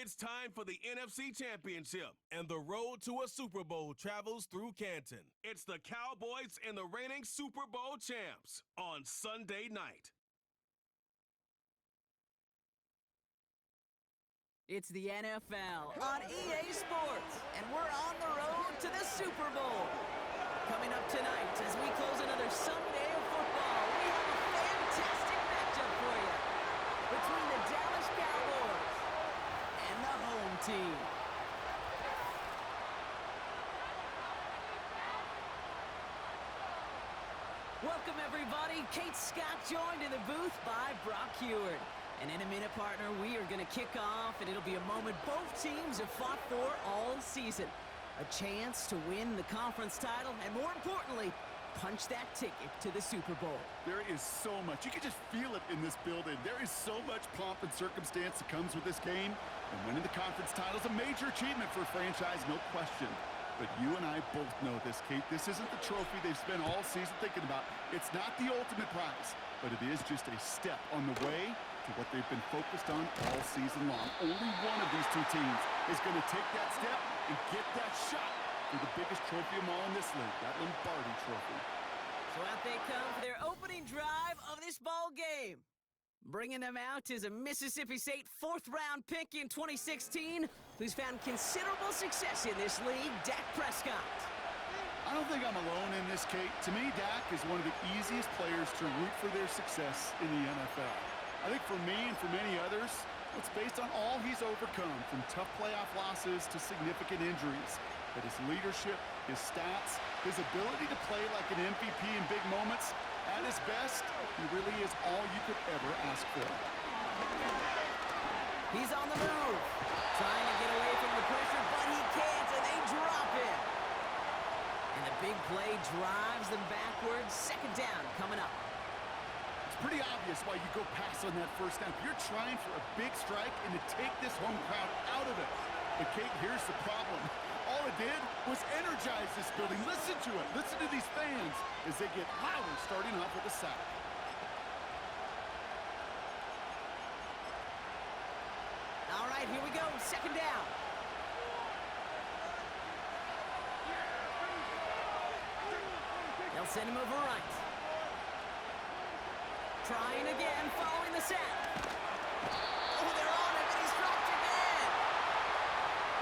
It's time for the NFC Championship, and the road to a Super Bowl travels through Canton. It's the Cowboys and the reigning Super Bowl champs on Sunday night. It's the NFL on EA Sports, and we're on the road to the Super Bowl. Coming up tonight, as we close another Sunday of football, we have a fantastic matchup for you between the Dallas Cowboys and the home team. Welcome, everybody. Kate Scott joined in the booth by Brock Heward. And in a minute, partner, we are going to kick off, and it'll be a moment both teams have fought for all season. A chance to win the conference title, and more importantly, punch that ticket to the Super Bowl. There is so much. You can just feel it in this building. There is so much pomp and circumstance that comes with this game. And winning the conference title is a major achievement for a franchise, no question. But you and I both know this, Kate. This isn't the trophy they've spent all season thinking about. It's not the ultimate prize, but it is just a step on the way to what they've been focused on all season long. Only one of these two teams is going to take that step and get that shot for the biggest trophy of all in this league, that Lombardi Trophy. So out they come for their opening drive of this ball game. Bringing them out is a Mississippi State fourth-round pick in 2016 who's found considerable success in this league, Dak Prescott. I don't think I'm alone in this, Kate. To me, Dak is one of the easiest players to root for their success in the NFL. I think for me and for many others, it's based on all he's overcome, from tough playoff losses to significant injuries. But his leadership, his stats, his ability to play like an MVP in big moments, at his best, he really is all you could ever ask for. He's on the move, trying to get away from the pressure, but he can't, and they drop him. And the big play drives them backwards. Second down coming up. It's pretty obvious why you go pass on that first snap. You're trying for a big strike and to take this home crowd out of it. But, Kate, here's the problem. All it did was energize this building. Listen to it. Listen to these fans as they get louder starting off with a sack. All right, here we go. Second down. They'll send him over right. Trying again, following the sack. Oh, they're on him, and he's dropped again.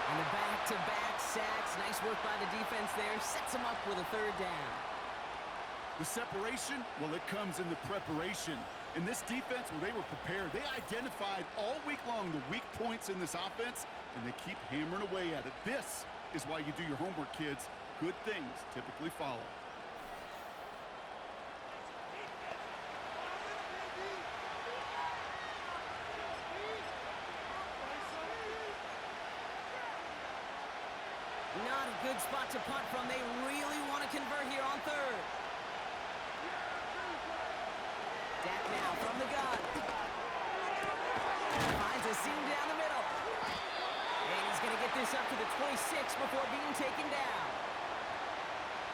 And the back-to-back sacks. Nice work by the defense there. Sets him up with a third down. The separation, well, it comes in the preparation. In this defense, well, they were prepared. They identified all week long the weak points in this offense, and they keep hammering away at it. This is why you do your homework, kids. Good things typically follow. Not a good spot to punt from. They really want to convert here on third. Dak now from the gun. Finds a seam down the middle. And he's going to get this up to the 26 before being taken down.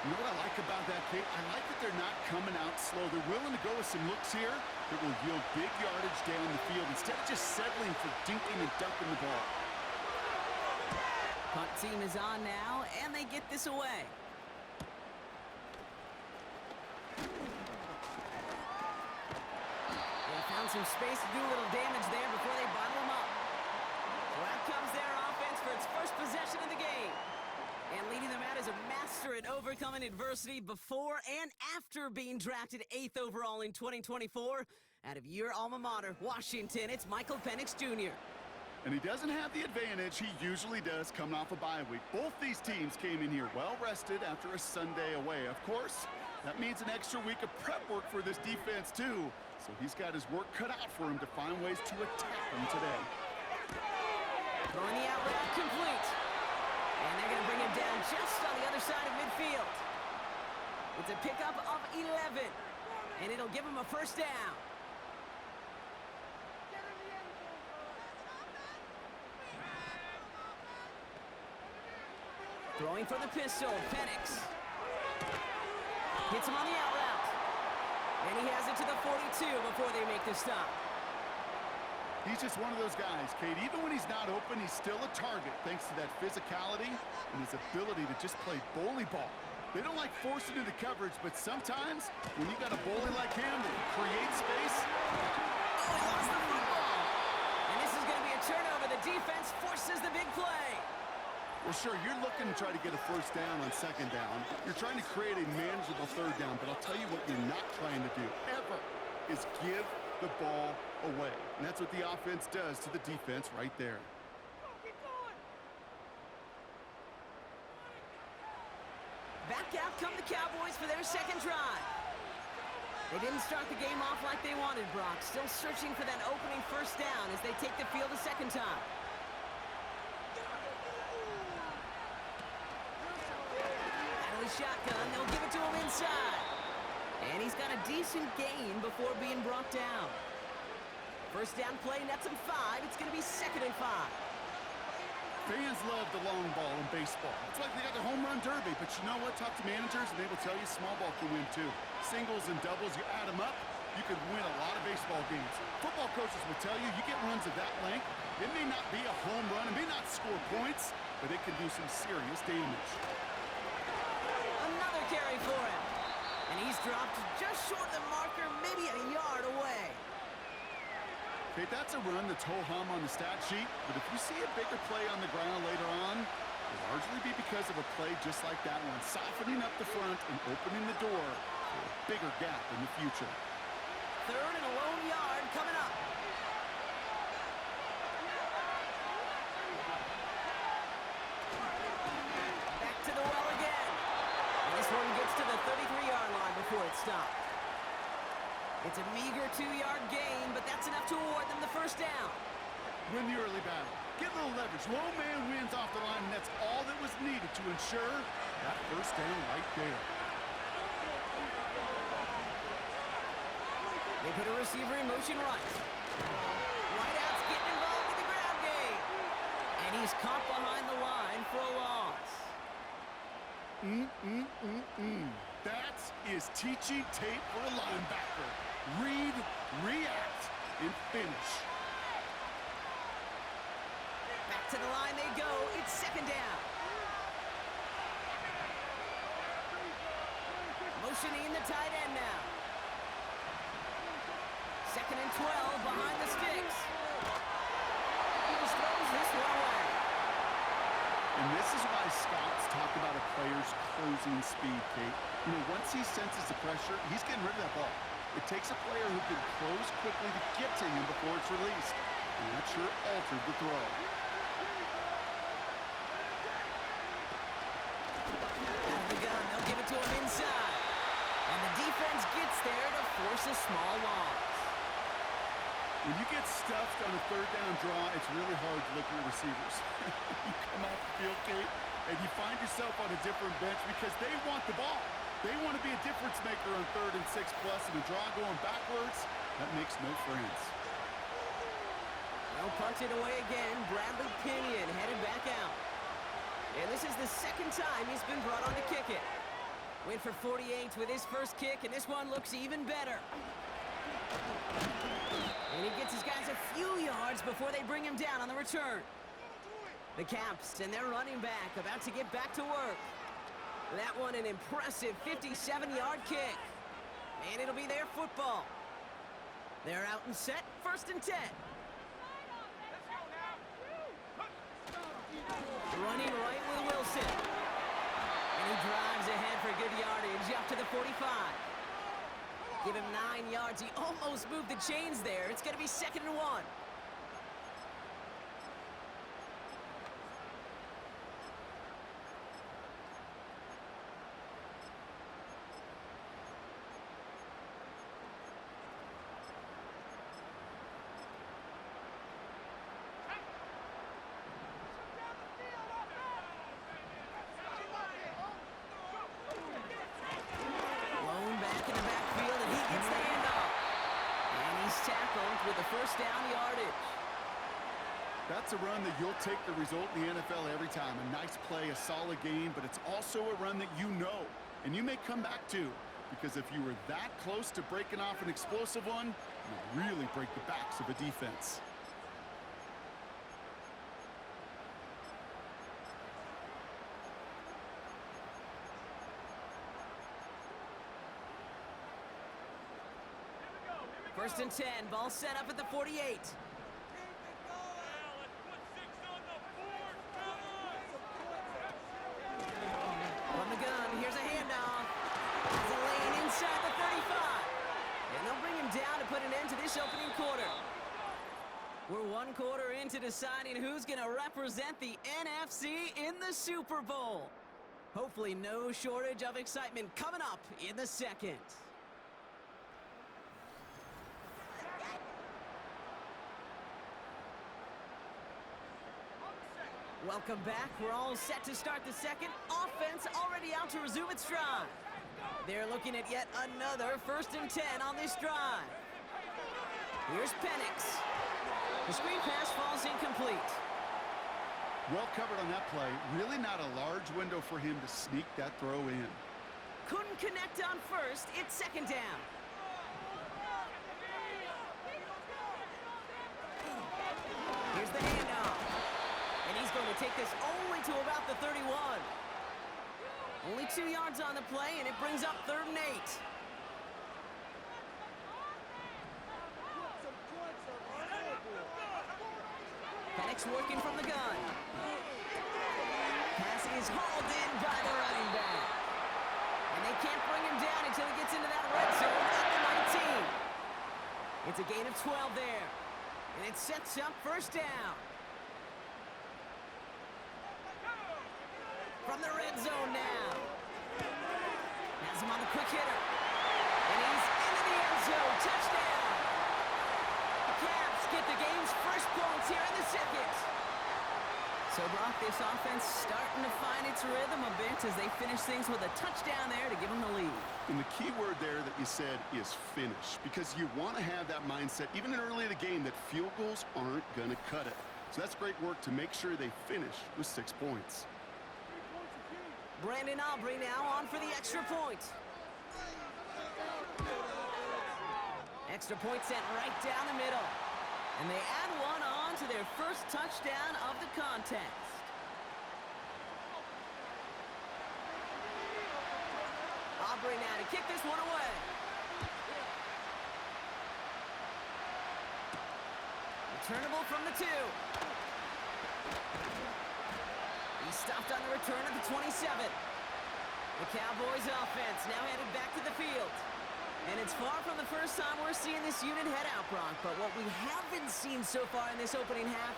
You know what I like about that, Kate? I like that they're not coming out slow. They're willing to go with some looks here that will yield big yardage down the field instead of just settling for dinking and dumping the ball. Punt team is on now, and they get this away. They found some space to do a little damage there before they bottle him up. So out comes their offense for its first possession of the game. And leading them out is a master at overcoming adversity before and after being drafted 8th overall in 2024. Out of your alma mater, Washington, it's Michael Penix Jr. And he doesn't have the advantage he usually does coming off a bye week. Both these teams came in here well-rested after a Sunday away. Of course, that means an extra week of prep work for this defense, too. So he's got his work cut out for him to find ways to attack them today. Throwing the out route complete. And they're going to bring him down just on the other side of midfield. It's a pickup of 11. And it'll give him a first down. Throwing for the pistol, Penix. Hits him on the out route. And he has it to the 42 before they make the stop. He's just one of those guys, Kate. Even when he's not open, he's still a target thanks to that physicality and his ability to just play bully ball. They don't like forcing into coverage, but sometimes when you got a bully like him that can create space. Oh, he lost the football. And this is going to be a turnover. The defense forces the big play. Well, sure, you're looking to try to get a first down on second down. You're trying to create a manageable third down, but I'll tell you what you're not trying to do, ever, is give the ball away. And that's what the offense does to the defense right there. Back out come the Cowboys for their second drive. They didn't start the game off like they wanted, Brock. Still searching for that opening first down as they take the field a second time. Out of the shotgun, they'll give it to him inside. And he's got a decent gain before being brought down. First down play, nets him 5. It's going to be 2nd and 5. Fans love the long ball in baseball. It's like they got the home run derby, but you know what? Talk to managers and they will tell you small ball can win too. Singles and doubles, you add them up, you could win a lot of baseball games. Football coaches will tell you, you get runs of that length, it may not be a home run, it may not score points, but it can do some serious damage. Another carry for him. And he's dropped just short of the marker, maybe a yard away. Okay, that's a run that's ho-hum on the stat sheet, but if you see a bigger play on the ground later on, it'll largely be because of a play just like that one, softening up the front and opening the door for a bigger gap in the future. 3rd and a lone yard coming up. Back to the well again. And this one gets to the 33-yard line before it stopped. It's a meager 2-yard gain, but that's enough to award them the first down. Win the early battle. Get a little leverage. Low man wins off the line, and that's all that was needed to ensure that first down right there. They put a receiver in motion right. Wideout's getting involved with the ground game. And he's caught behind the line for a loss. That is teaching tape for a linebacker. Read, react, and finish. Back to the line they go. It's 2nd down. Motioning the tight end now. 2nd and 12 behind the sticks. He just throws this one away. And this is why scouts talk about a player's closing speed, Kate. You know, once he senses the pressure, he's getting rid of that ball. It takes a player who can close quickly to get to him before it's released. And that sure altered the throw. Out of the gun, they'll give it to him inside. And the defense gets there to force a small loss. When you get stuffed on a 3rd down draw, it's really hard to look at your receivers. You come off the field, Kate, and you find yourself on a different bench because they want the ball. They want to be a difference maker on 3rd and 6+, and a draw going backwards, that makes no friends. Well, punted away again. Bradley Pinion headed back out. And this is the 2nd time he's been brought on to kick it. Went for 48 with his first kick, and this one looks even better. And he gets his guys a few yards before they bring him down on the return. The Caps and their running back about to get back to work. That one an impressive 57-yard kick. And it'll be their football. They're out and set, 1st and 10. Running right with Wilson. And he drives ahead for good yardage up to the 45. Give him 9 yards. He almost moved the chains there. It's going to be 2nd and 1. With the first down yardage. That's a run that you'll take the result in the NFL every time. A nice play, a solid game, but it's also a run that you know, and you may come back to, because if you were that close to breaking off an explosive one, you really break the backs of a defense. First and 10, ball set up at the 48. From the gun, here's a handoff. Has a lane inside the 35. And they'll bring him down to put an end to this opening quarter. We're one quarter into deciding who's going to represent the NFC in the Super Bowl. Hopefully no shortage of excitement coming up in the second. Welcome back. We're all set to start the second. Offense already out to resume its drive. They're looking at yet another first and 10 on this drive. Here's Penix. The screen pass falls incomplete. Well covered on that play. Really not a large window for him to sneak that throw in. Couldn't connect on first. It's second down. Here's the handoff. And he's going to take this only to about the 31. Only 2 yards on the play, and it brings up 3rd and 8. Penix working from the gun. Pass is hauled in by the running back. And they can't bring him down until he gets into that red zone at the 19. It's a gain of 12 there. And it sets up first down. From the red zone now. Has him on the quick hitter. And he's into the end zone. Touchdown. The Cavs get the game's first points here in the second. So, Brock, this offense starting to find its rhythm a bit as they finish things with a touchdown there to give them the lead. And the key word there that you said is finish, because you want to have that mindset, even early in the game, that field goals aren't going to cut it. So that's great work to make sure they finish with 6 points. Brandon Aubrey now on for the extra point. Extra point sent right down the middle. And they add one on to their first touchdown of the contest. Aubrey now to kick this one away. Returnable from the 2. He stopped on the return at the 27. The Cowboys offense now headed back to the field. And it's far from the first time we're seeing this unit head out, Brock. But what we haven't seen so far in this opening half,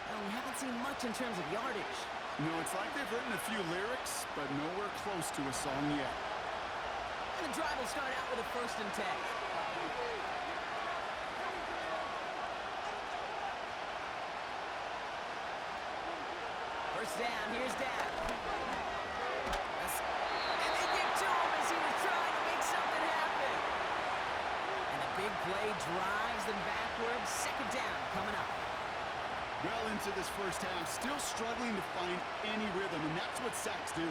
well, we haven't seen much in terms of yardage. No, it's like they've written a few lyrics, but nowhere close to a song yet. And the drive will start out with a first and 10. First down, here's Dak. And they get to him as he was trying to make something happen. And a big play drives them backwards. Second down coming up. Well into this first half, still struggling to find any rhythm, and that's what sacks do.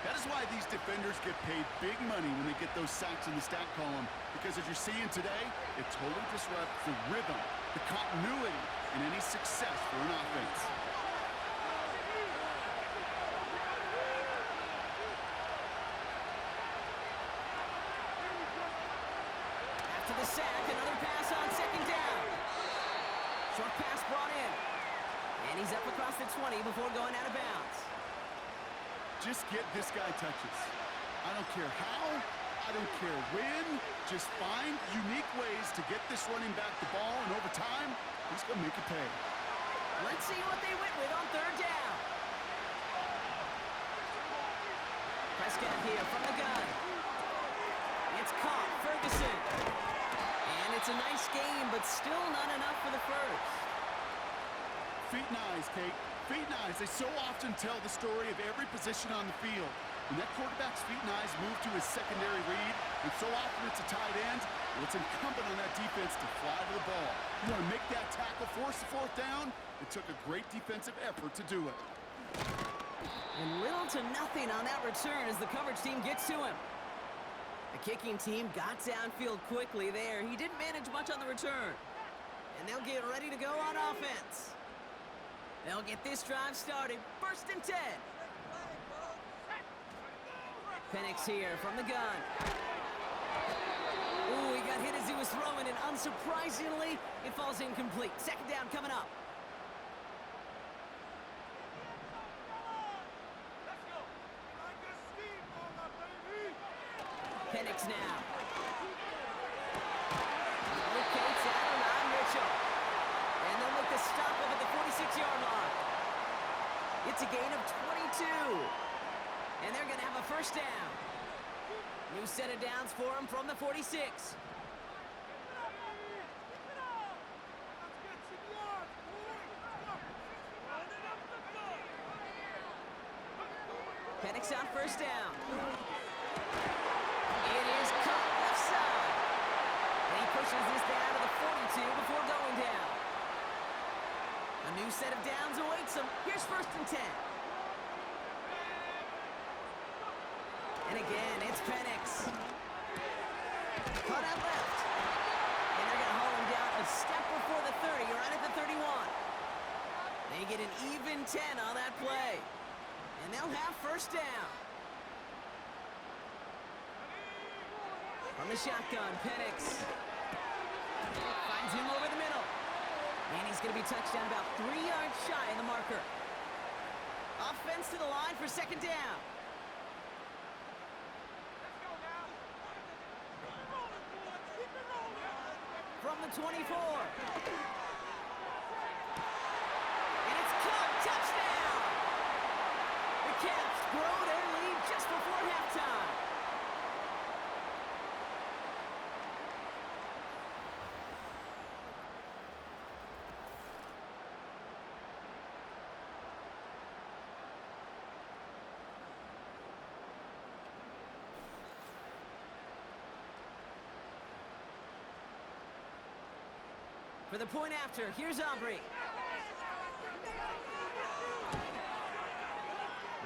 That is why these defenders get paid big money when they get those sacks in the stat column, because as you're seeing today, it totally disrupts the rhythm, the continuity, and any success for an offense. After the sack, another pass on second down. Short pass brought in. And he's up across the 20 before going out of bounds. Just get this guy touches. I don't care how, I don't care when. Just find unique ways to get this running back the ball, and over time, he's going to make it pay. Let's see what they went with on third down. Prescott here from the gun. It's caught, Ferguson. And it's a nice game, but still not enough for the first. Feet and eyes, Kate. Feet and eyes. They so often tell the story of every position on the field. When that quarterback's feet and eyes move to his secondary read, and so often it's a tight end, well, it's incumbent on that defense to fly to the ball. You want to make that tackle, force the fourth down? It took a great defensive effort to do it. And little to nothing on that return as the coverage team gets to him. The kicking team got downfield quickly there. He didn't manage much on the return. And they'll get ready to go on offense. They'll get this drive started. First and 10. Penix here from the gun. Ooh, he got hit as he was throw in, and unsurprisingly, it falls incomplete. Second down coming up. Penix now. Locates out on Mitchell. And they'll make the stop up at the 46-yard line. It's a gain of 22. And they're going to have a first down. New set of downs for him from the 46. Penix on first down. It is caught left side. And he pushes this down to the 42 before going down. A new set of downs awaits him. Here's first and 10. And again, it's Penix. Cut out left. And they're going to haul him down a step before the 30, right at the 31. They get an even 10 on that play. And they'll have first down. From the shotgun, Penix finds him over the middle. And he's going to be touched down about 3 yards shy of the marker. Offense to the line for second down. From the 24. And it's caught. Touchdown! The Caps grow their lead just before halftime. For the point after, here's Aubrey.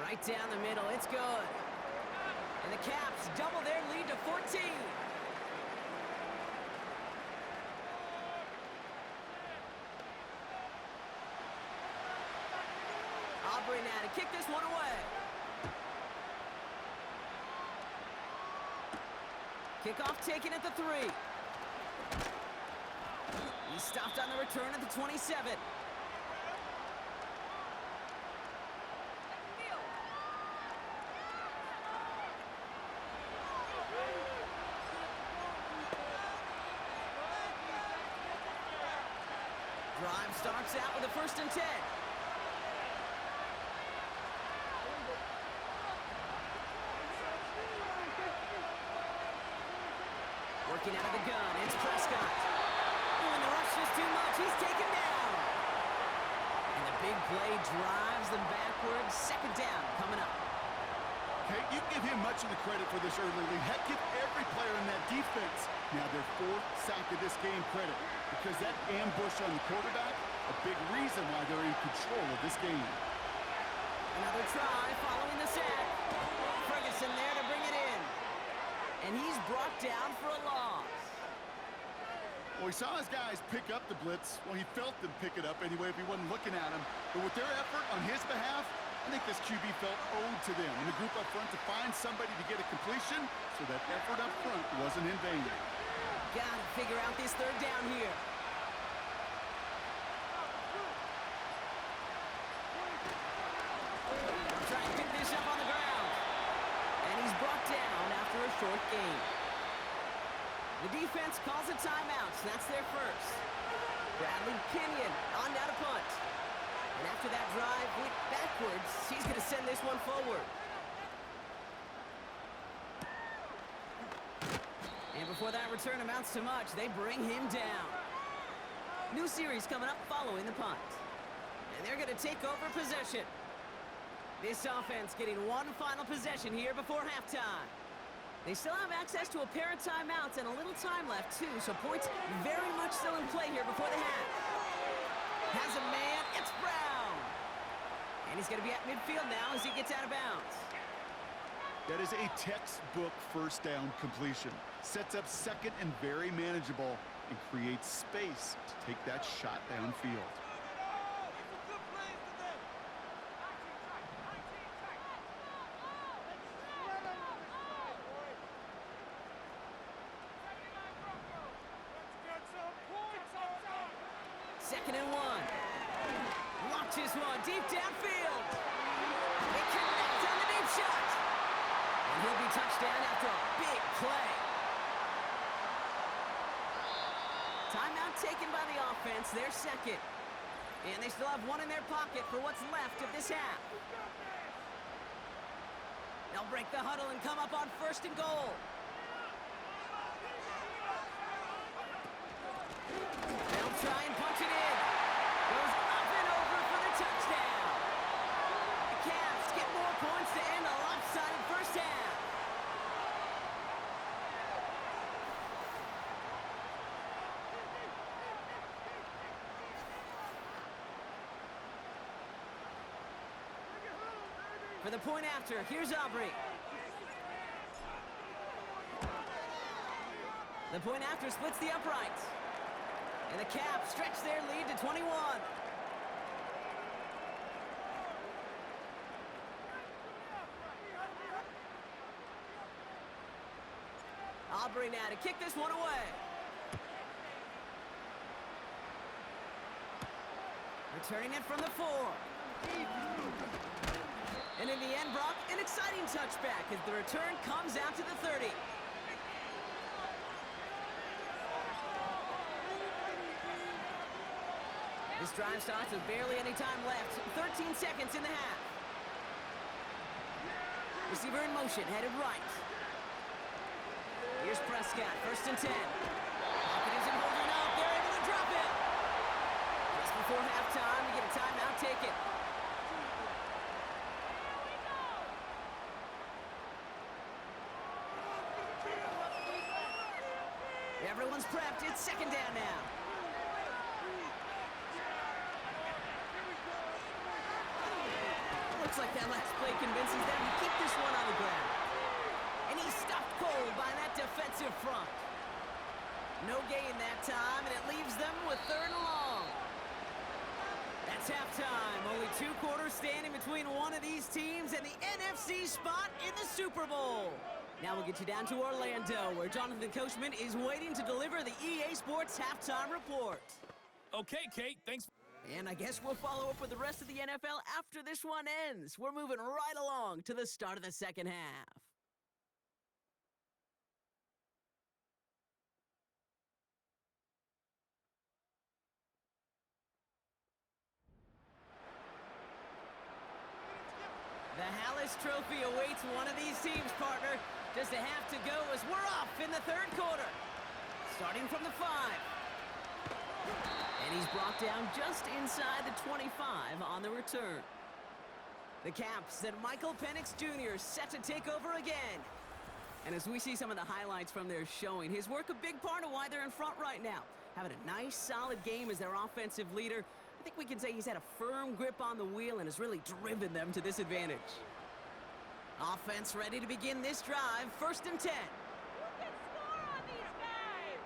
Right down the middle, it's good. And the Caps double their lead to 14. Aubrey now to kick this one away. Kickoff taken at the 3. He stopped on the return at the 27. Drive starts out with a first and 10. Working out of the gun, it's Prescott. When the rush is too much, he's taken down. And the big play drives them backwards. Second down coming up. Okay, you give him much of the credit for this early lead. Heck, give every player in that defense now their 4th sack of this game credit, because that ambush on the quarterback, a big reason why they're in control of this game. Another try following the sack. Ferguson there to bring it in. And he's brought down for a loss. Well, he saw his guys pick up the blitz. Well, he felt them pick it up anyway if he wasn't looking at him. But with their effort on his behalf, I think this QB felt owed to them and the group up front to find somebody to get a completion, so that effort up front wasn't in vain. Gotta figure out this third down here. Try and pick this up on the ground. And he's brought down after a short gain. The defense calls a timeout, so that's their first. Bradley Pinion on down to punt. And after that drive went backwards, he's going to send this one forward. And before that return amounts to much, they bring him down. New series coming up following the punt. And they're going to take over possession. This offense getting one final possession here before halftime. They still have access to a pair of timeouts and a little time left, too, so points very much still in play here before the half. Has a man, it's Brown. And he's going to be at midfield now as he gets out of bounds. That is a textbook first down completion. Sets up second and very manageable, and creates space to take that shot downfield. 2nd and 1. Launches one deep downfield. It connects on the deep shot. And he'll be touchdown after a big play. Timeout taken by the offense, their second. And they still have one in their pocket for what's left of this half. They'll break the huddle and come up on 1st and goal. They'll try and punch it in. Goes up and over for the touchdown. The Cavs get more points to end a lopsided first half. For the point after, here's Aubrey. The point after splits the uprights. And the Caps stretch their lead to 21. Aubrey now to kick this one away. Returning it from the 4. And in the end, Brock, an exciting touchback as the return comes out to the 30. This drive starts with barely any time left. 13 seconds in the half. Receiver in motion, headed right. Here's Prescott, 1st and 10. Pocket isn't holding up. They're able to drop it. Just before halftime, we get a timeout taken. Everyone's prepped. It's 2nd down now. Looks like that last play convinces them to keep this one on the ground. And he's stuffed cold by that defensive front. No gain that time, and it leaves them with 3rd and long. That's halftime. Only 2 quarters standing between one of these teams and the NFC spot in the Super Bowl. Now we'll get you down to Orlando, where Jonathan Coachman is waiting to deliver the EA Sports halftime report. Okay, Kate, thanks. And I guess we'll follow up with the rest of the NFL after this one ends. We're moving right along to the start of the second half. The Hallis Trophy awaits one of these teams, partner. Just a half to go as we're off in the 3rd quarter. Starting from the 5. And he's brought down just inside the 25 on the return. The Caps and Michael Penix Jr. set to take over again. And as we see some of the highlights from their showing, his work a big part of why they're in front right now. Having a nice, solid game as their offensive leader. I think we can say he's had a firm grip on the wheel and has really driven them to this advantage. Offense ready to begin this drive. 1st and 10. Who can score on these guys?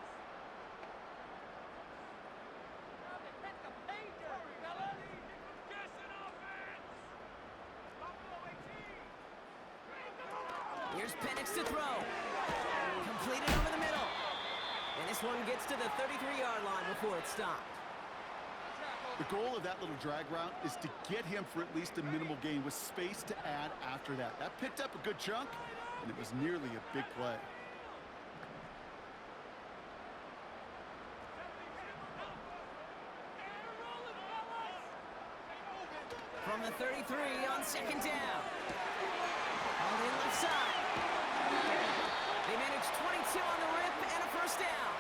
Here's Penix to throw. Completed over the middle. And this one gets to the 33-yard line before it's stopped. The goal of that little drag route is to get him for at least a minimal gain with space to add after that. That picked up a good chunk, and it was nearly a big play. From the 33 on 2nd down. On the left side. They managed 22 on the rip and a 1st down.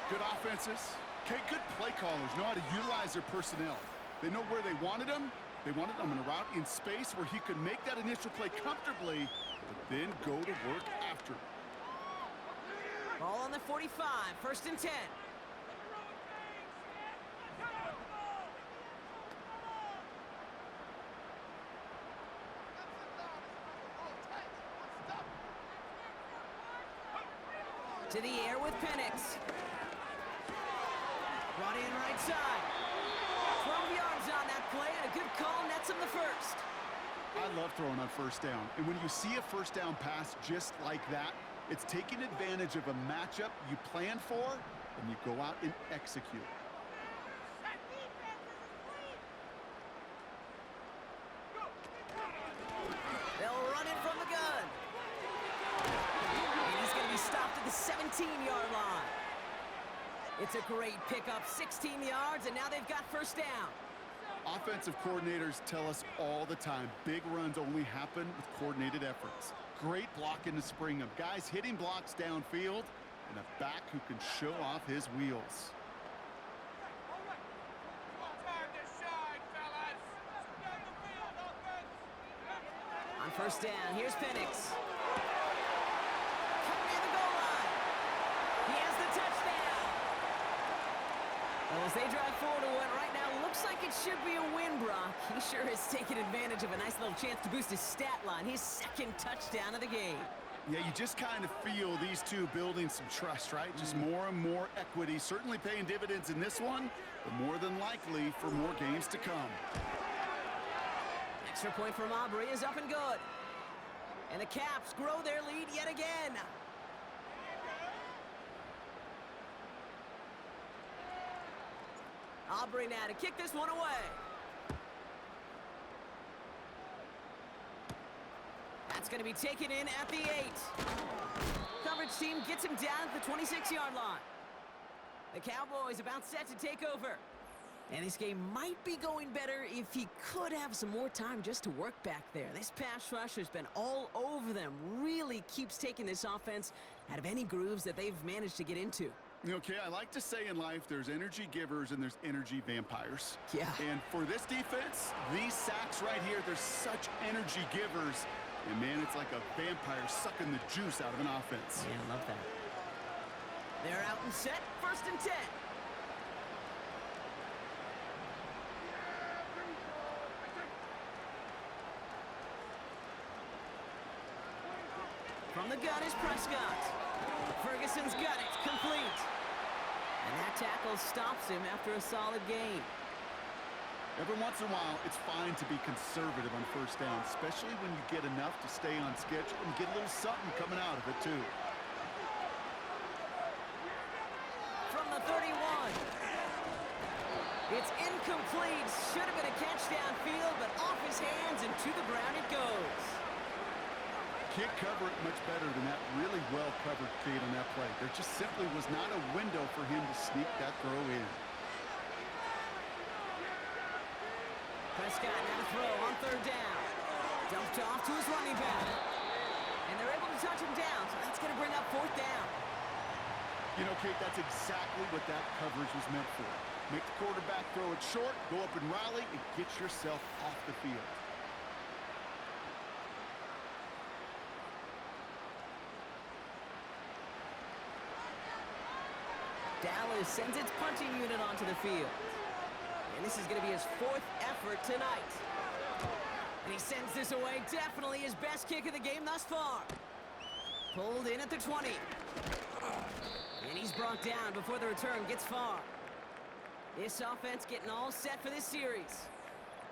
Good offenses. Okay, good play callers know how to utilize their personnel. They know where they wanted them. They wanted them in a route in space where he could make that initial play comfortably, but then go to work after. Ball on the 45, 1st and 10. To the air with Penix. Brought in right side. 12 yards on that play, and a good call nets him the 1st. I love throwing on 1st down. And when you see a 1st down pass just like that, it's taking advantage of a matchup you planned for, and you go out and execute. 17-yard line. It's a great pickup, 16 yards, and now they've got first down. Offensive coordinators tell us all the time, big runs only happen with coordinated efforts. Great blocking to spring them. Guys hitting blocks downfield, and a back who can show off his wheels. On first down, here's Penix. Coming near the goal line. He has the touchdown. Well, as they drive forward to what right now looks like it should be a win, Brock. He sure has taken advantage of a nice little chance to boost his stat line. His second touchdown of the game. Yeah, you just kind of feel these two building some trust, right? Just more and more equity. Certainly paying dividends in this one, but more than likely for more games to come. Extra point from Aubrey is up and good. And the Caps grow their lead yet again. Aubrey now to kick this one away. That's going to be taken in at the 8. Coverage team gets him down at the 26-yard line. The Cowboys about set to take over. And this game might be going better if he could have some more time just to work back there. This pass rush has been all over them. Really keeps taking this offense out of any grooves that they've managed to get into. Okay, I like to say in life there's energy givers and there's energy vampires. Yeah. And for this defense, these sacks right here, they're such energy givers. And man, it's like a vampire sucking the juice out of an offense. Yeah, I love that. They're out and set, 1st and 10. From the gun is Prescott. Ferguson's got it, complete. And that tackle stops him after a solid gain. Every once in a while, it's fine to be conservative on first down, especially when you get enough to stay on schedule and get a little something coming out of it, too. From the 31. It's incomplete. Should have been a catch downfield, but off his hands and to the ground it goes. Can't cover it much better than that really well-covered kid on that play. There just simply was not a window for him to sneak that throw in. Prescott now to throw on 3rd down. Dumped off to his running back. And they're able to touch him down, so that's going to bring up 4th down. You know, Kate, that's exactly what that coverage was meant for. Make the quarterback throw it short, go up and rally, and get yourself off the field. Dallas sends its punting unit onto the field. And this is going to be his 4th effort tonight. And he sends this away. Definitely his best kick of the game thus far. Pulled in at the 20. And he's brought down before the return gets far. This offense getting all set for this series.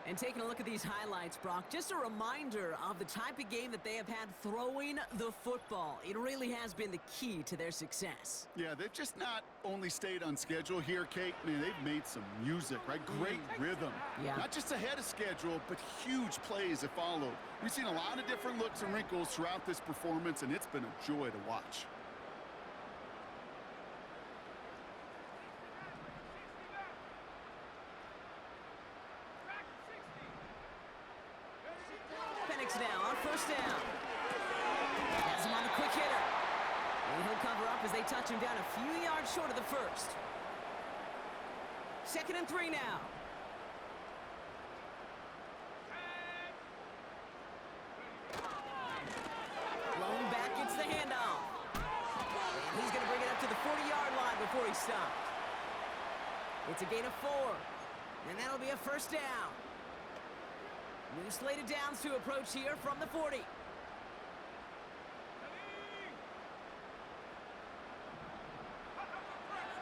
And taking a look at these highlights, Brock, just a reminder of the type of game that they have had throwing the football. It really has been the key to their success. Yeah, they've just not only stayed on schedule here, Kate. Man, they've made some music, right? Great rhythm. Yeah. Not just ahead of schedule, but huge plays have followed. We've seen a lot of different looks and wrinkles throughout this performance, and it's been a joy to watch. Penix now on 1st down. Has him on the quick hitter. And he'll cover up as they touch him down a few yards short of the 1st. 2nd and 3 now. Lone back gets the handoff. And he's going to bring it up to the 40-yard line before he stopped. It's a gain of 4. And that'll be a 1st down. New slated downs to approach here from the 40.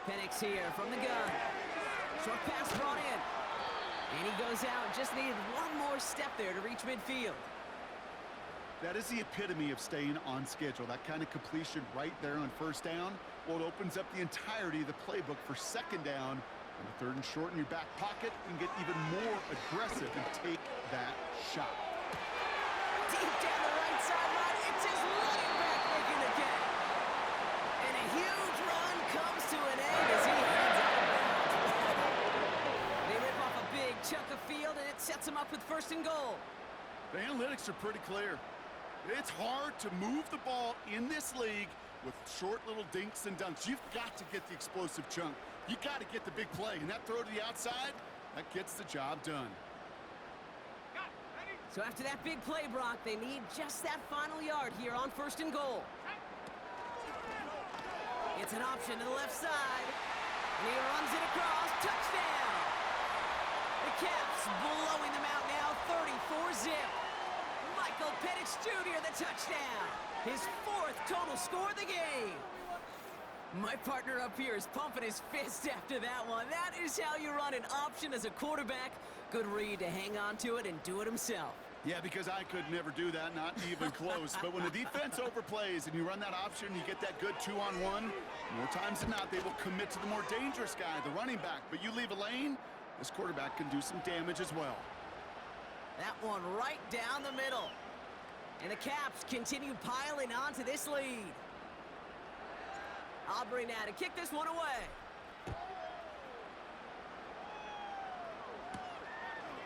Penix here from the gun. Short pass brought in. And he goes out. Just needed one more step there to reach midfield. That is the epitome of staying on schedule. That kind of completion right there on 1st down. Well, it opens up the entirety of the playbook for 2nd down. On the 3rd and short in your back pocket, you can get even more aggressive and take that shot. Deep down the right sideline, it's his running back making the catch. And a huge sets him up with 1st and goal. The analytics are pretty clear. It's hard to move the ball in this league with short little dinks and dunks. You've got to get the explosive chunk. You got to get the big play, and that throw to the outside, that gets the job done. So after that big play, Brock, they need just that final yard here on 1st and goal. It's an option to the left side, and he runs it across. Touchdown! The Caps blowing them out now, 34-zip. Michael Penix Jr. the touchdown. His 4th total score of the game. My partner up here is pumping his fist after that one. That is how you run an option as a quarterback. Good read to hang on to it and do it himself. Yeah, because I could never do that, not even close. But when the defense overplays and you run that option, you get that good 2-on-1, more times than not, they will commit to the more dangerous guy, the running back. But you leave a lane, this quarterback can do some damage as well. That one right down the middle. And the Caps continue piling on to this lead. Aubrey now to kick this one away.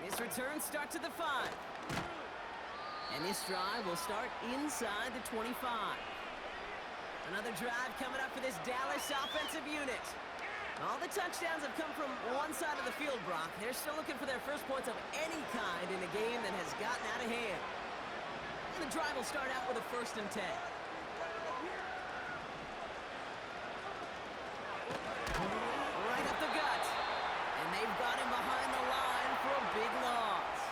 This return starts at the 5. And this drive will start inside the 25. Another drive coming up for this Dallas offensive unit. All the touchdowns have come from one side of the field, Brock. They're still looking for their first points of any kind in a game that has gotten out of hand. And the drive will start out with a 1st and 10. Right up the gut. And they've got him behind the line for a big loss.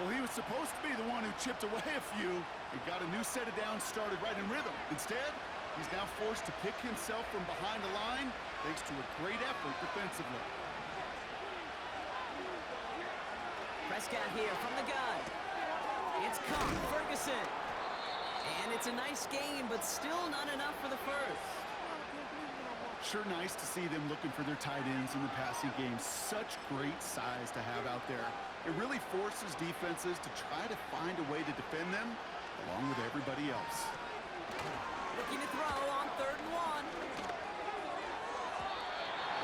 Well, he was supposed to be the one who chipped away a few. He got a new set of downs started right in rhythm. Instead, he's now forced to pick himself from behind the line thanks to a great effort defensively. Prescott here from the gun. It's caught, Ferguson. And it's a nice game, but still not enough for the first. Sure nice to see them looking for their tight ends in the passing game. Such great size to have out there. It really forces defenses to try to find a way to defend them along with everybody else. Looking to throw on 3rd and 1.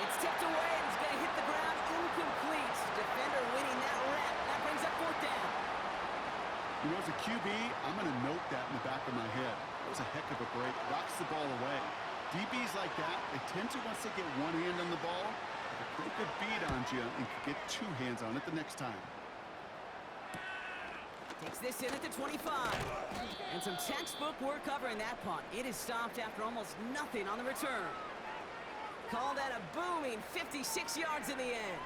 It's tipped away and it's going to hit the ground incomplete. Defender winning that rep. That brings up 4th down. You know, as a QB, I'm going to note that in the back of my head. That was a heck of a break. Knocks the ball away. DBs like that, they tend to, once they get one hand on the ball, have a pretty good beat on you and can get 2 hands on it the next time. Takes this in at the 25. And some textbook work covering that punt. It is stopped after almost nothing on the return. Call that a booming 56 yards in the end.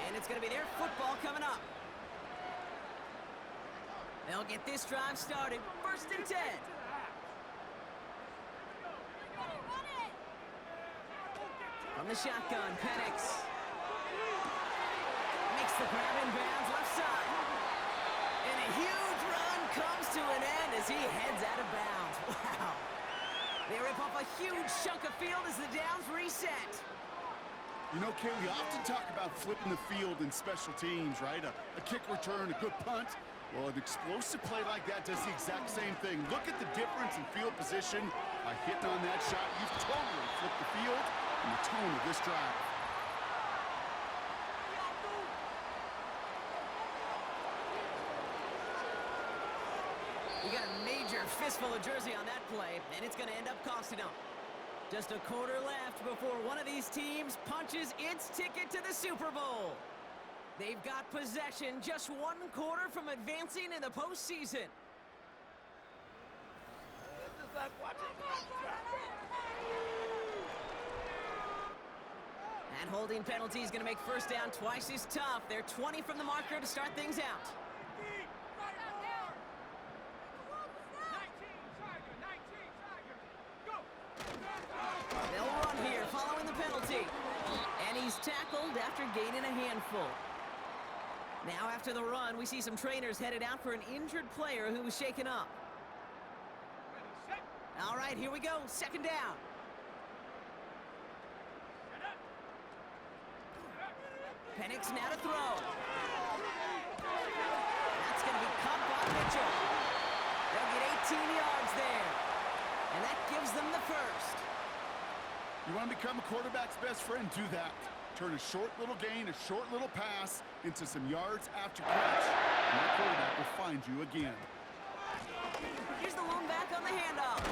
And it's going to be their football coming up. They'll get this drive started. 1st and 10. From the shotgun, Penix. Makes the grab in bounds left side. And a huge run comes to an end as he heads out of bounds. Wow. They rip off a huge chunk of field as the downs reset. You know, Kay, we often talk about flipping the field in special teams, right? A kick return, a good punt. Well, an explosive play like that does the exact same thing. Look at the difference in field position. By hitting on that shot, you've totally flipped the field and the tone of this drive. You got a major fistful of jersey on that play, and it's going to end up costing them. Just a quarter left before one of these teams punches its ticket to the Super Bowl. They've got possession, just 1 quarter from advancing in the postseason. That holding penalty is going to make 1st down twice as tough. They're 20 from the marker to start things out. They'll run here following the penalty. And he's tackled after gaining a handful. Now after the run, we see some trainers headed out for an injured player who was shaken up. All right, here we go. 2nd down. Penix now to throw. That's going to be caught by Mitchell. They'll get 18 yards there. And that gives them the first. You want to become a quarterback's best friend, do that. Turn a short little gain, a short little pass into some yards after catch. And that quarterback will find you again. Here's the lone back on the handoff.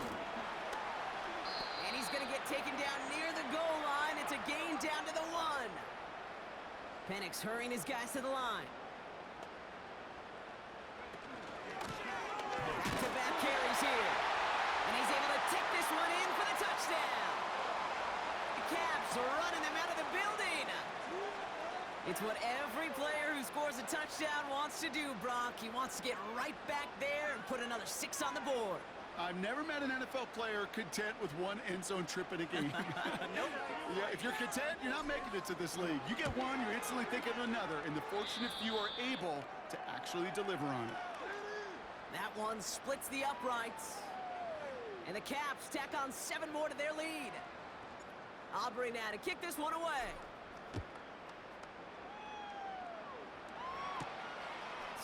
And he's going to get taken down near the goal line. It's a gain down to the 1. Penix hurrying his guys to the line. Back-to-back carries here. And he's able to tick this one in for the touchdown. The Caps are running them out of the building. It's what every player who scores a touchdown wants to do, Brock. He wants to get right back there and put another 6 on the board. I've never met an NFL player content with one end zone trip in a game. Nope. Yeah, if you're content, you're not making it to this league. You get one, you're instantly thinking of another, and the fortunate few are able to actually deliver on it. That one splits the uprights. And the Caps tack on 7 more to their lead. Aubrey now to kick this one away.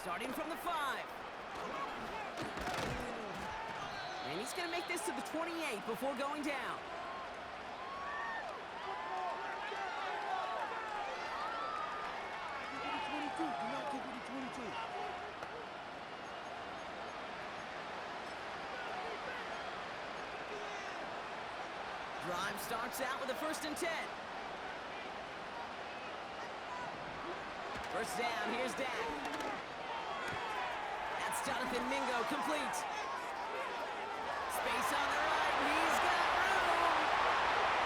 Starting from the 5. And he's going to make this to the 28 before going down. Drive starts out with a 1st and 10. First down, here's Dak. That's Jonathan Mingo, complete. Space on the right, he's got room.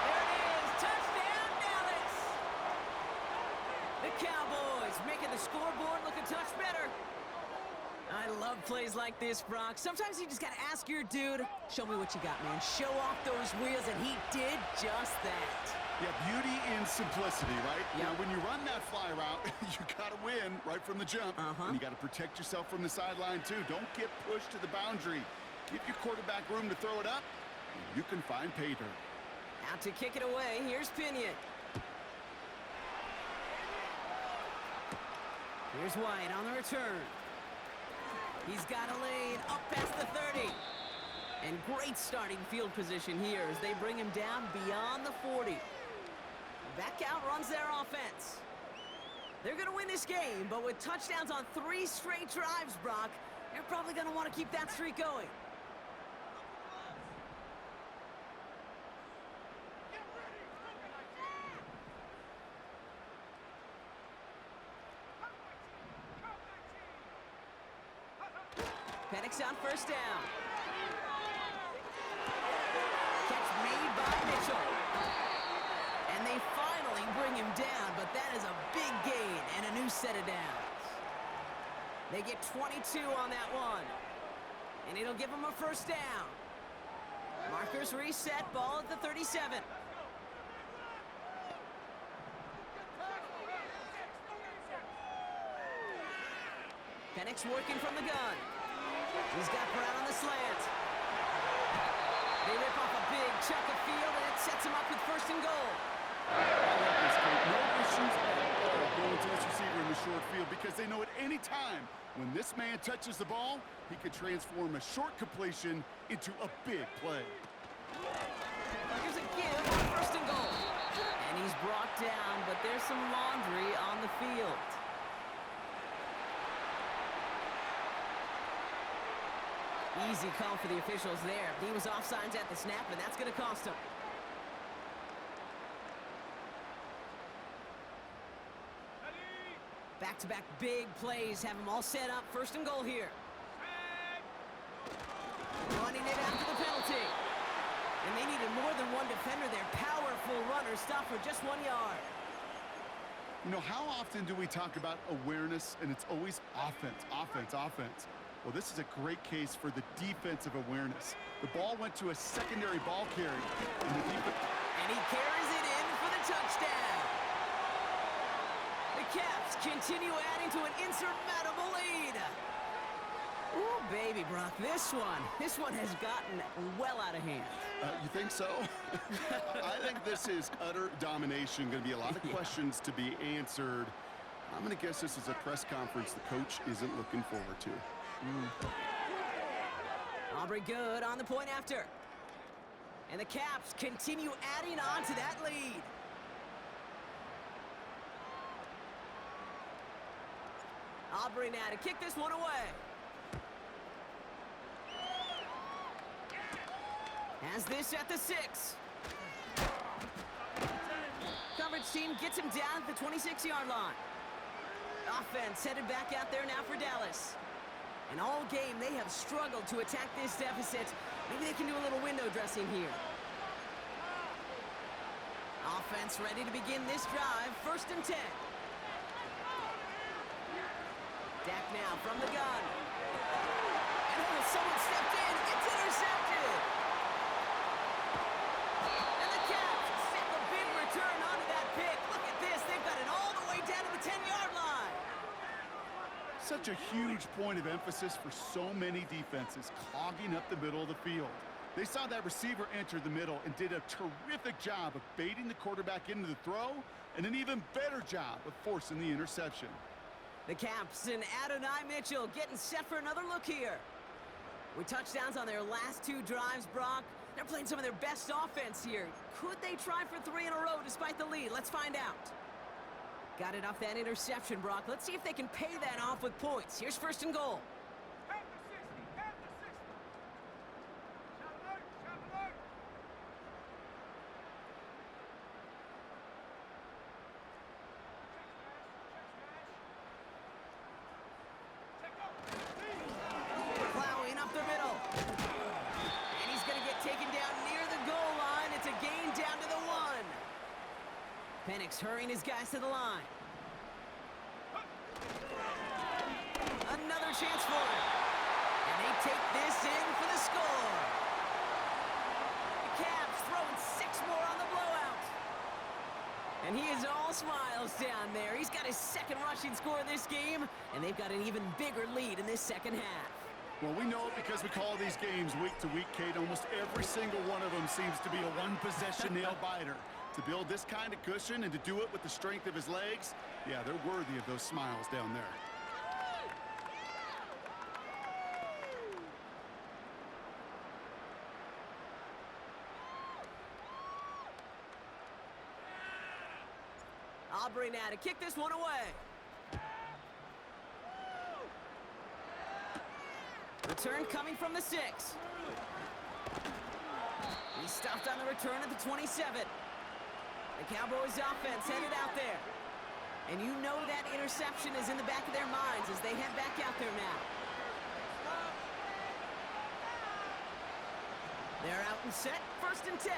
There it is, touchdown Dallas. The Cowboys making the scoreboard look a touch better. I love plays like this, Brock. Sometimes you just gotta ask your dude, show me what you got, man. Show off those wheels, and he did just that. Yeah, beauty in simplicity, right? Yep. Now, when you run that fly route, you got to win right from the jump. And you got to protect yourself from the sideline, too. Don't get pushed to the boundary. Give your quarterback room to throw it up, and you can find pay dirt. Out to kick it away, here's Pinion. Here's White on the return. He's got a lane up past the 30. And great starting field position here as they bring him down beyond the 40. Back out runs their offense. They're going to win this game, but with touchdowns on 3 straight drives, Brock, they're probably going to want to keep that streak going. Penix on first down. Catch made by Mitchell. And they finally bring him down, but that is a big gain and a new set of downs. They get 22 on that one. And it'll give them a first down. Markers reset, ball at the 37. Penix working from the gun. He's got Brown on the slant. They rip off a big chunk of field, and it sets him up with 1st and goal. I like this, Coach. No issues at all going to this receiver in the short field because they know at any time when this man touches the ball, he could transform a short completion into a big play. Here's a give on 1st and goal. And he's brought down, but there's some laundry on the field. Easy call for the officials there. He was offsides at the snap, and that's going to cost him. Back-to-back big plays have them all set up. 1st and goal here. Running it after the penalty. And they needed more than one defender there. Powerful runner, stop for just 1 yard. You know, how often do we talk about awareness, and it's always offense, offense, offense? Well, this is a great case for the defensive awareness. The ball went to a secondary ball carrier. And he carries it in for the touchdown. The Caps continue adding to an insurmountable lead. Ooh, baby, Brock, this one has gotten well out of hand. You think so? I think this is utter domination. Going to be a lot of questions to be answered. I'm going to guess this is a press conference the coach isn't looking forward to. Aubrey good on the point after. And the Caps continue adding on to that lead. Aubrey now to kick this one away. Has this at the 6. Coverage team gets him down at the 26-yard line. Offense headed back out there now for Dallas. And all game, they have struggled to attack this deficit. Maybe they can do a little window dressing here. Offense ready to begin this drive. 1st and 10. Dak now from the gun. And oh, someone stepped in. It's intercepted. And the Cavs set the big return onto that pick. Look at this. They've got it all the way down to the 10-yard line. Such a huge point of emphasis for so many defenses, clogging up the middle of the field. They saw that receiver enter the middle and did a terrific job of baiting the quarterback into the throw, and an even better job of forcing the interception. The Caps and Adonai Mitchell getting set for another look here. With touchdowns on their last 2 drives, Brock, they're playing some of their best offense here. Could they try for 3 in a row despite the lead? Let's find out. Got it off that interception, Brock. Let's see if they can pay that off with points. Here's 1st and goal. Plowing up the middle. And he's going to get taken down near the goal line. It's a gain down to the 1. Penix hurrying his guys to the line. Another chance for him. And they take this in for the score. The Cavs throwing 6 more on the blowout. And he is all smiles down there. He's got his 2nd rushing score in this game, and they've got an even bigger lead in this 2nd half. Well, we know it because we call these games week to week, Kate. Almost every single one of them seems to be a one-possession nail-biter. To build this kind of cushion and to do it with the strength of his legs, yeah, they're worthy of those smiles down there. Aubrey now to kick this one away. Return coming from the 6. He stopped on the return at the 27. The Cowboys offense headed out there. And you know that interception is in the back of their minds as they head back out there now. They're out and set. 1st and 10.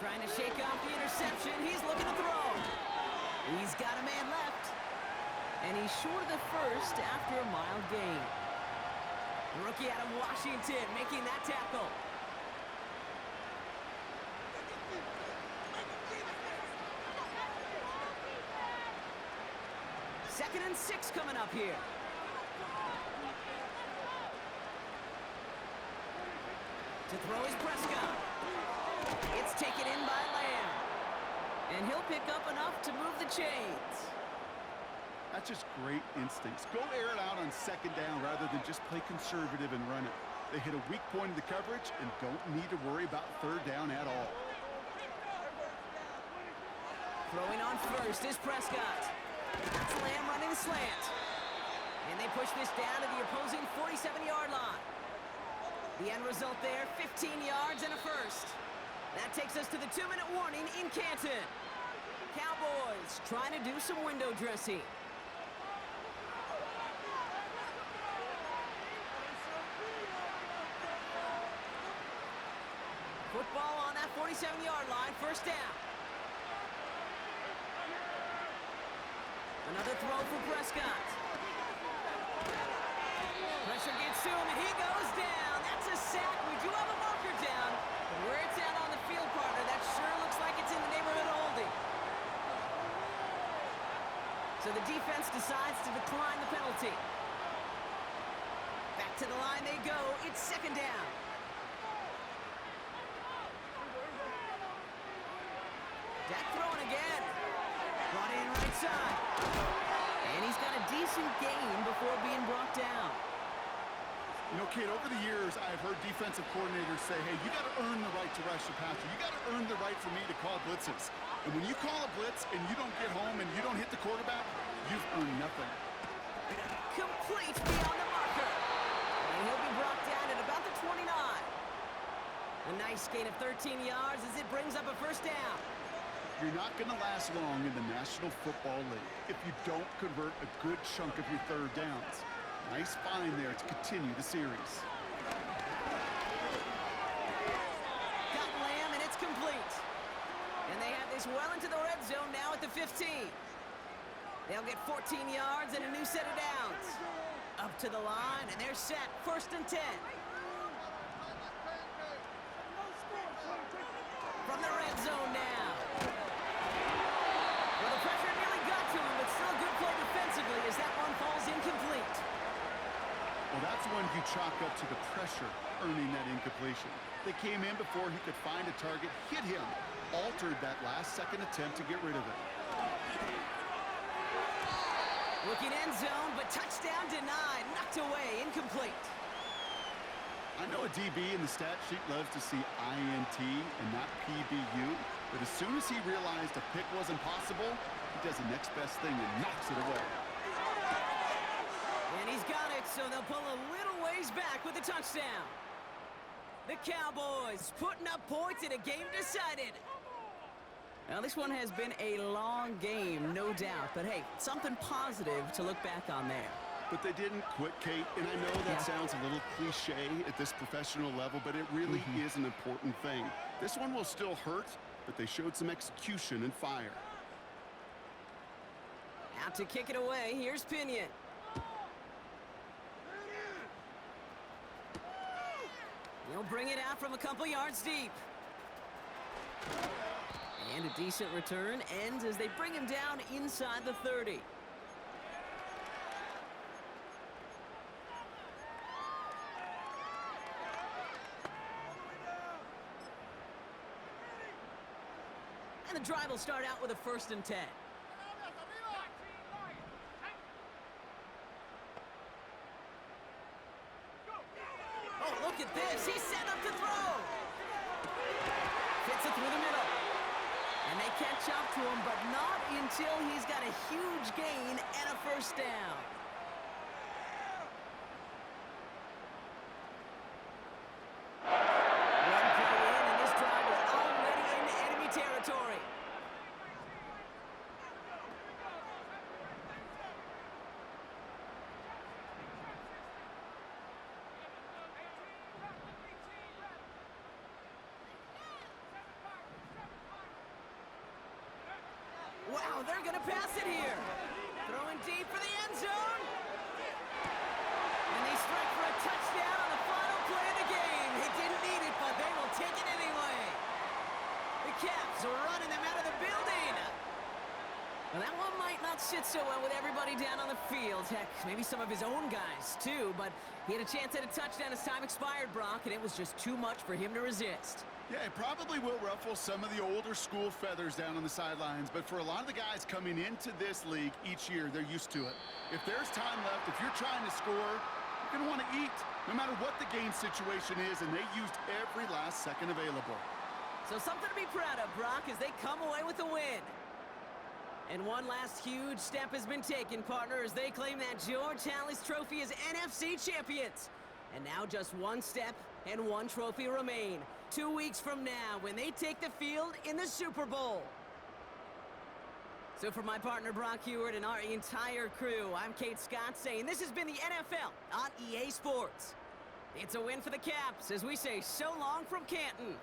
Trying to shake off the interception. He's looking to throw. He's got a man left. And he's short of the 1st after a mild gain. The rookie out of Washington making that tackle. Second and 6 coming up here. To throw is Prescott. It's taken in by Lamb. And he'll pick up enough to move the chains. That's just great instincts. Go air it out on 2nd down rather than just play conservative and run it. They hit a weak point in the coverage and don't need to worry about 3rd down at all. Throwing on 1st is Prescott. That's Lamb running the slant. And they push this down to the opposing 47-yard line. The end result there, 15 yards and a 1st. That takes us to the 2-minute warning in Canton. Cowboys trying to do some window dressing. Football on that 47-yard line, 1st down. Another throw for Prescott. Pressure gets to him, and he goes down. That's a sack. We do have a marker down. But where it's at on the field, partner, that sure looks like it's in the neighborhood of holding. So the defense decides to decline the penalty. Back to the line they go. It's 2nd down. Dak throwing again. Brought in right side. And he's got a decent gain before being brought down. You know, Kate, over the years, I've heard defensive coordinators say, hey, you got to earn the right to rush the passer. You got to earn the right for me to call blitzes. And when you call a blitz and you don't get home and you don't the quarterback, you've earned nothing. Complete beyond the marker. And he'll be brought down at about the 29. A nice gain of 13 yards as it brings up a first down. You're not going to last long in the National Football League if you don't convert a good chunk of your third downs. Nice find there to continue the series. Got Lamb, and it's complete. And they have this well into the red zone now at the 15. They'll get 14 yards and a new set of downs. Up to the line, and they're set. 1st and 10. From the red zone now. Well, the pressure nearly got to him, but still a good play defensively as that one falls incomplete. Well, that's one you chalk up to the pressure earning that incompletion. They came in before he could find a target, hit him, altered that last-second attempt to get rid of it. Looking end zone, but touchdown denied. Knocked away, incomplete. I know a DB in the stat sheet loves to see INT and not PBU, but as soon as he realized a pick wasn't possible, he does the next best thing and knocks it away. And he's got it, so they'll pull a little ways back with a touchdown. The Cowboys putting up points in a game decided. Now, this one has been a long game, no doubt, but hey, something positive to look back on there. But they didn't quit, Kate, and I know that sounds a little cliche at this professional level, but it really is an important thing. This one will still hurt, but they showed some execution and fire. Out to kick it away, here's Pinion. He'll bring it out from a couple yards deep. And a decent return ends as they bring him down inside the 30. And the drive will start out with a 1st and 10. Oh, look at this. He's set up to throw. Fits it through the middle. And they catch up to him, but not until he's got a huge gain and a 1st down. One play in, and this drive is already into enemy territory. Wow, they're going to pass it here. Throwing deep for the end zone. And they strike for a touchdown on the final play of the game. He didn't need it, but they will take it anyway. The Caps are running them out of the building. Well, that one might not sit so well with everybody down on the field. Heck, maybe some of his own guys, too. But he had a chance at a touchdown as time expired, Brock, and it was just too much for him to resist. Yeah, it probably will ruffle some of the older school feathers down on the sidelines, but for a lot of the guys coming into this league each year, they're used to it. If there's time left, if you're trying to score, you're going to want to eat, no matter what the game situation is, and they used every last second available. So something to be proud of, Brock, as they come away with a win. And one last huge step has been taken, partner, as they claim that George Halas Trophy as NFC champions. And now just one step and one trophy remain. 2 weeks from now when they take the field in the Super Bowl. So for my partner Brock Heward and our entire crew, I'm Kate Scott saying this has been the NFL on EA Sports. It's a win for the Caps as we say so long from Canton.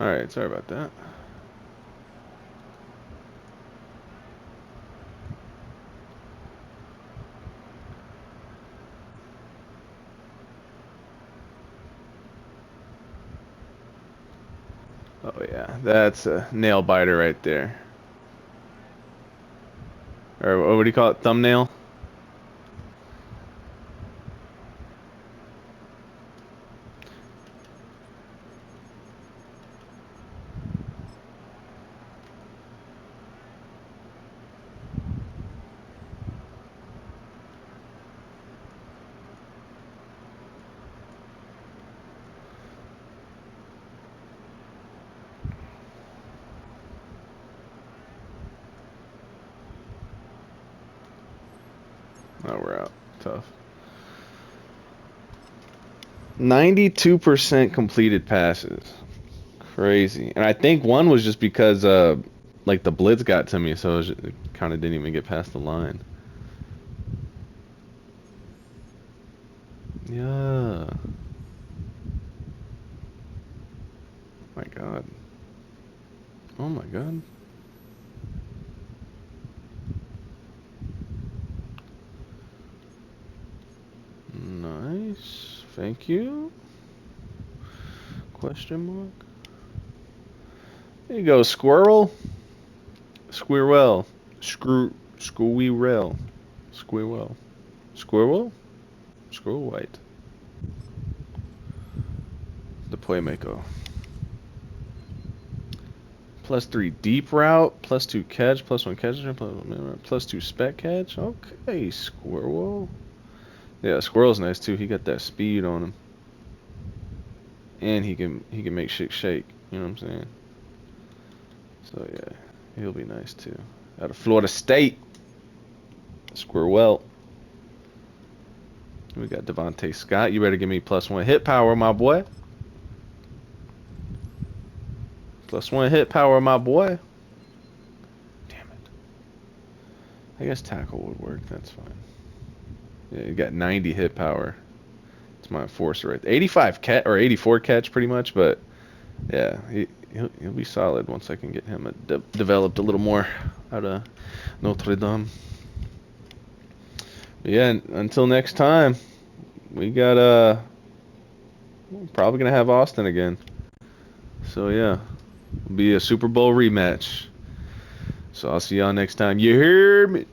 All right, sorry about that. Oh yeah, that's a nail biter right there. Or what do you call it? Thumbnail? Oh, we're out. Tough. 92% completed passes. Crazy. And I think one was just because like the blitz got to me, so it kind of didn't even get past the line. Yeah. My God. Oh my God. Nice. Thank you. Question mark. There you go, squirrel. Squirrel. Squirrel. Squirrel. Squirrel? Squirrel white. The playmaker. +3 deep route, +2 catch, +1 catch, +2 spec catch. Okay, squirrel. Yeah, squirrel's nice too. He got that speed on him, and he can make shit shake. You know what I'm saying? So yeah, he'll be nice too. Out of Florida State, Squirrel. We got Devontae Scott. You better give me +1 hit power, my boy. +1 hit power, my boy. Damn it. I guess tackle would work. That's fine. Yeah, you got 90 hit power. It's my enforcer right there. 85 catch or 84 catch, pretty much. But yeah, he'll be solid once I can get him developed a little more out of Notre Dame. But yeah, until next time, we got probably gonna have Austin again. So yeah, it'll be a Super Bowl rematch. So I'll see y'all next time. You hear me?